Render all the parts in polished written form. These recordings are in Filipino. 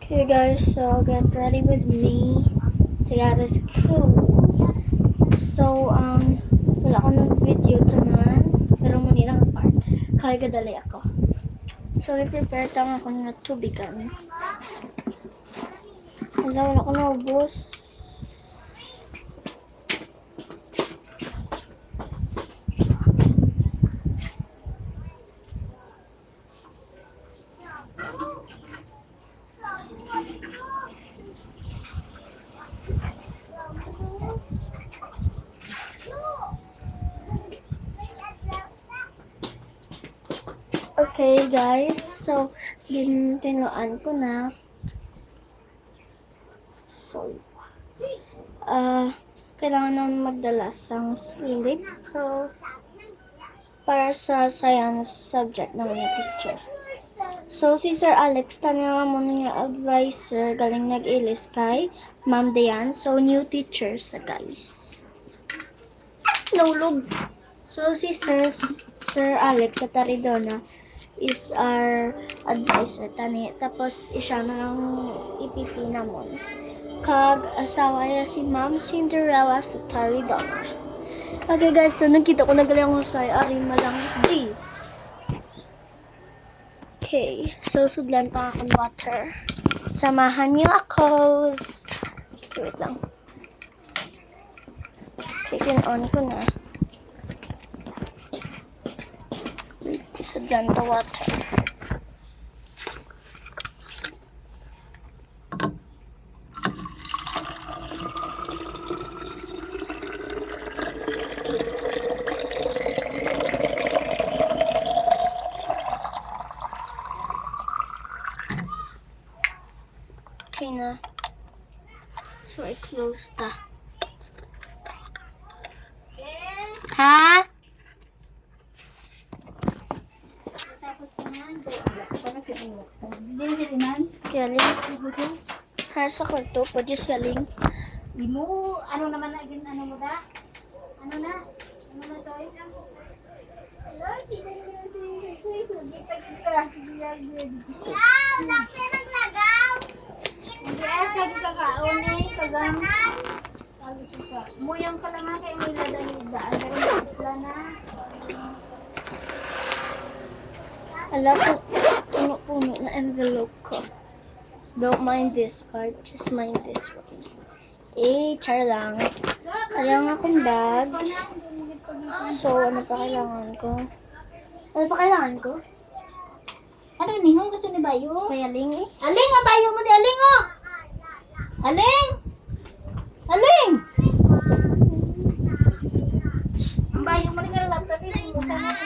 Okay guys, so get ready with me to get to school. So, wala ko ng video tanan, pero muna lang part. Kaya gadali ako. So, i-prepare tang ako ng tubigan. Wala ko na ubos. Okay guys, so tinuan ko na. So, kailangan naman magdala ng slip para sa science subject naman yung teacher. So, si Sir Alex, tanawa mo niya advisor, galing nag-ilis kay Ma'am Dayan. So, new teacher sa guys. Naulog. So, si Sir Alex sa Taridona is our advisor tani. Tapos, isya na lang ipipi namon. Kag asawa niya si Ma'am Cinderella sa Taridona. Okay guys, so nakita ko na galing husay. Ari malang di. Okay, so sudlan pa akong water. Samahan niyo ako. Wait lang. Okay, on ko na. Sudlan pa water. Okay na. So, i-close ta. Ha? Galing. Har sa kwarto, pwede galing. Imo, ano naman na, ano mo da? Ano na? Ano na to? Hello, kita niyo si Sugi, pagkita, sige yan. Bakit naglagaw? Hindi, sabi ka kaon eh, kagams. Sabi ka, muyang ka lang nga kayo nila dahil daan, pero isla na. Alam ko, puno-puno na envelope ko. Don't mind this part, just mind this one. Char lang. Kailangan akong bag. So, ano pa kailangan ko? Ano ni, hong gusto ni Bayo? Mayaling eh. Aling nga Bayo mo di, aling o! Aling! Aling! Ang Bayo mo rin ka laptop eh, mo sana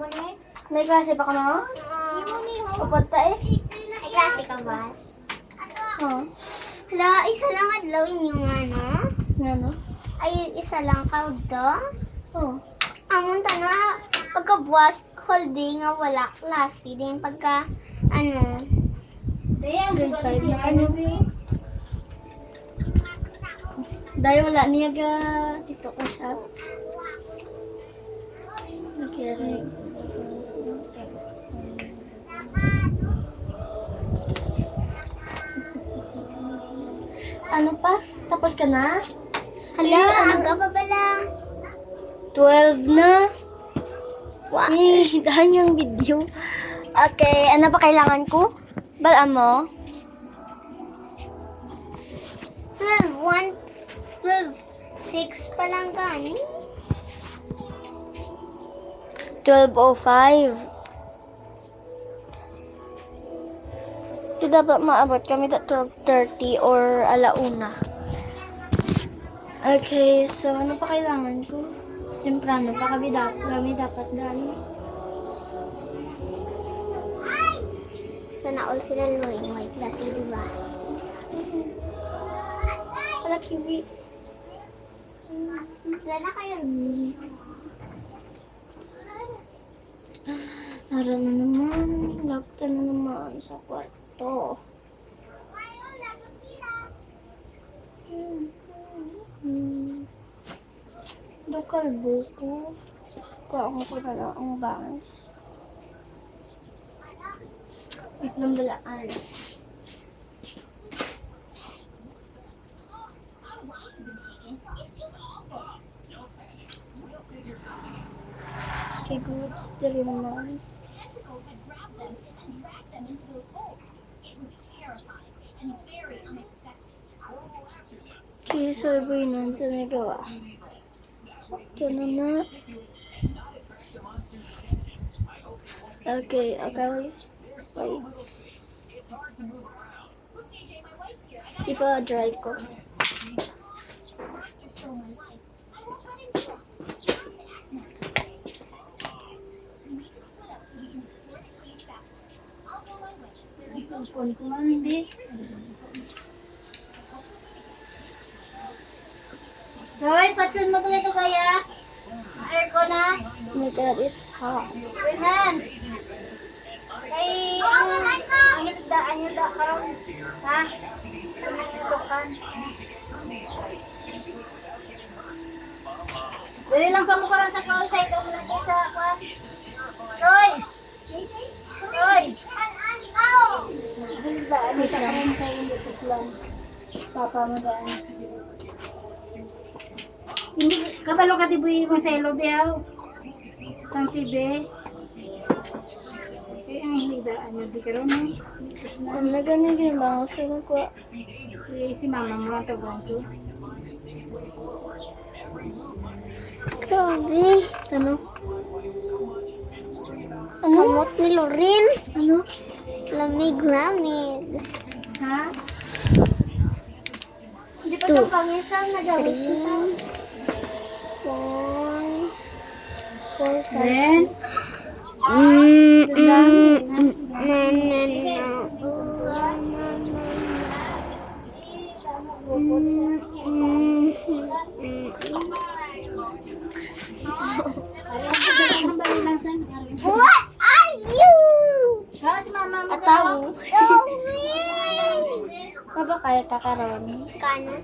mo ni? May klase pa ka mo? Imo ni, ho? Pupunta eh. Ay, klase ka, Bas? Oh. Hala, isa lang adlawin yung ano? Ano? Ay, isa lang ka to? Oh. Amon tano, pagkabuwas, holding nga wala klase din pagka, ano? Grade 5 na kami. Dahil wala niya ga dito ko siya. Nagkira. Ano pa? Tapos ka na? Hala, aga pa pala. 12 na. Wow. Dahan yung video. Okay, ano pa kailangan ko? Balaan mo? 12, 1, 12, 6 pa lang gani. 12:05. Di dapat maabot kami sa 12:30 or alauna. Okay, so ano pa kailangan ko? Temprano pa kami dapat gano'n. Sana all sila Loing, may klase, di ba? Wala kiwi. Wala na kayo. Nara na naman. Lapta na naman sa kwarto. Kalbo ko. Kuha ko na lang ang bangs. Wait lang balaan. Tapos dili naman. Okay, so ibig na ito nagawa. Sakto na na. Okay, wait. Ipa-dry ko. Cellphone ko man, hindi. Soy, patsun mo tuloy ito kaya? Aircon na? Oh my god, it's hot. Finance! Kay, ang isdaan nyo da karon. Ha? Tukan. Dali lang sa mo karon sa outside o mula kayo sa kwan. Soy! Soy! Isdaan nyo da karon kayo dito lang. Papa mo daan. Hindi, kabalo ka tibuhi mo sa ilo biyaw. Sang tibe. Kaya ang hidaan nyo di karon eh. Ang naganigin ba ako sa nagwa? Si mama mo ang tawag ko. Grabe. Ano? Kamot ni Lorin. Ano? Lamig. Ha? Hindi pa itong pangisan na gawin ko sa 4, 5, Then? What are you? Ha? Si mama mo Ataw. Mabakal ka karon. Kana?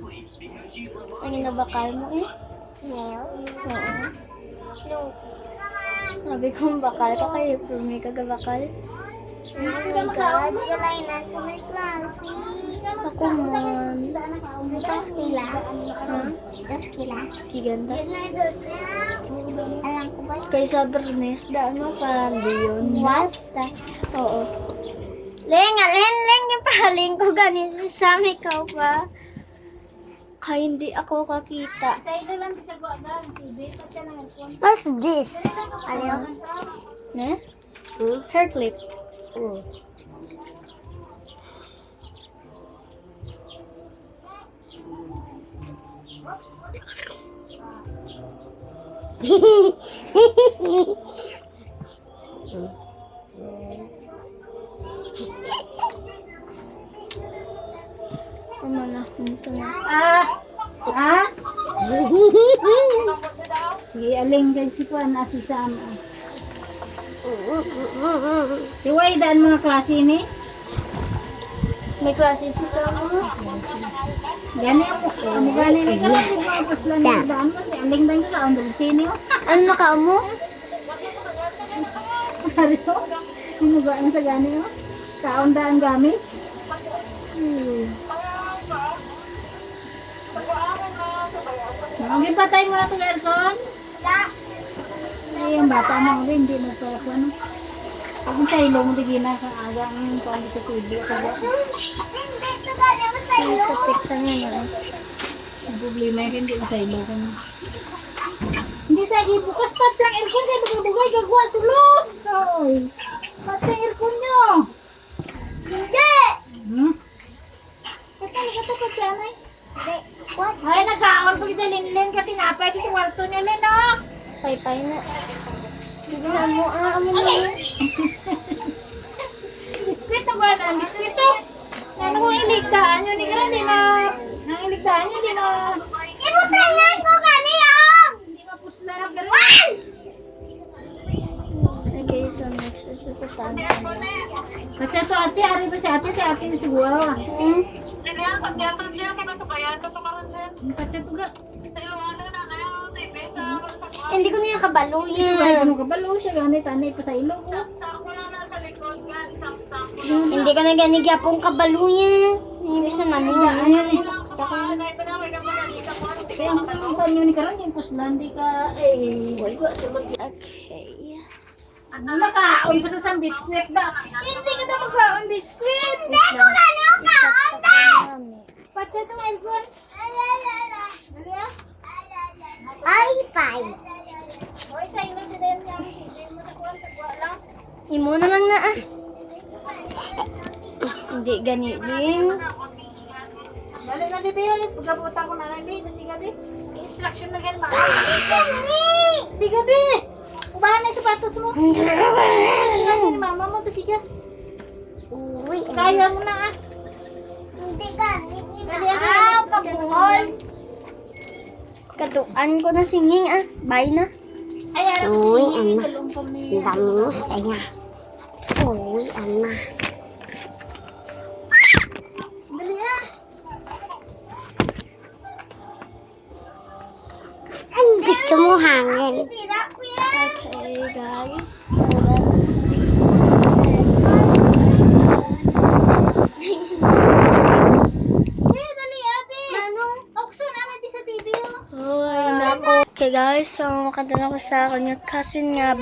Ang inabakal mo eh? Nail? Oo. No. Sabi ko bakal ka kayo, pero may kagabakal. Oh my God, kalainan ko may klase. Ako man. Tapos kila? Ha? Tapos kila? Kiganda. Alam ko ba? Kay sa Bernes, daan mo pa yun. Was? Oo. Leng, yung pahaling ko ganito sa ikaw pa. Kaya hindi ako kakita. Sa ilo lang sa guagan, TV, pati lang ang phone. What's this? Ayaw. Ne? Hair clip. Oh. Ano na, ito na. Ha? Si Aling kay si Kuan na si Sam. Tiway daan mga klase ni. May klase si Sama. Gani mo gani ni ka lang di ba pas lang daan mo si Aling daan ka on sini. Ano na ka mo? Ariyo. Ano ba ang sa gani mo? Kaon daan gamis. Ang patay mo na ito aircon? Ay, ang bata mo rin, hindi mo pa ako ano. Pag sa ilong, hindi ginakaaga ang pang sa TV. Sige, kapit niya na. Ang problema yun, hindi na sa ilong. Hindi sa bukas pa sa aircon, kaya dugay gagawa sulod. Oy, pat sa aircon nyo. Hindi! Patay ka ito pa dyan ay. What? Ay, nagkaon pag sa linlin ka tinapay di sa kwarto niya Lin, oh. Pay-pay na. Hindi na mo, amo na. Biskwito ba na? Biskwito? Ano ko iligtaan yun? Hindi ka rin na... Ang iligtaan yun, hindi na... Ibutangan ko kaniyang! Hindi mapusla na pero... Okay, so next is the putang. Kasi ito ate, ari ba si ate na siguro. Kasi ito ga. Hindi ko niya kabalo Kasi ba yan. ano kabalo siya ganit, anay pa sa ilong ko. Hindi ko na ganig yapong kabalo yan. Yung bisa na niya. Saksak yan. Kaya ang panyo ni karon yung puslan, di ka... Eh, wala ko sa mag... Okay. Makaon pa sa sang biskwit ba? Hindi ka na makaon biskwit. Hindi ko kanya kaon. Patsa itong aircon. Dali ah. Ay, pay. Hoy, sa ino si Dayan niya. Hindi mo sa kuwan sa kuwan lang. Imo na lang na ah. Hindi gani din. Dali na di Bill. Pagkabutan ko na lang di. Sige di. Instruction na gan ba? Sige di. Ubahan na yung sapatos mo. Sige ni mama mo. Sige. Uy, Kaya mo na ah. Hindi ka. Dali ah. Pagbuhol. Katuan ko na singing ah. Bye na. Ay, alam mo Uy, si ano? Kalumpong niya. Bangus saya. Uy, ama. Dali ah. Ang gusto mo hangin. Okay, guys. So, that's Eh, dali abi. Ano? Okso na natin sa TV oh. Okay, guys. So, makanta lang ko sa akin yung cousin nga.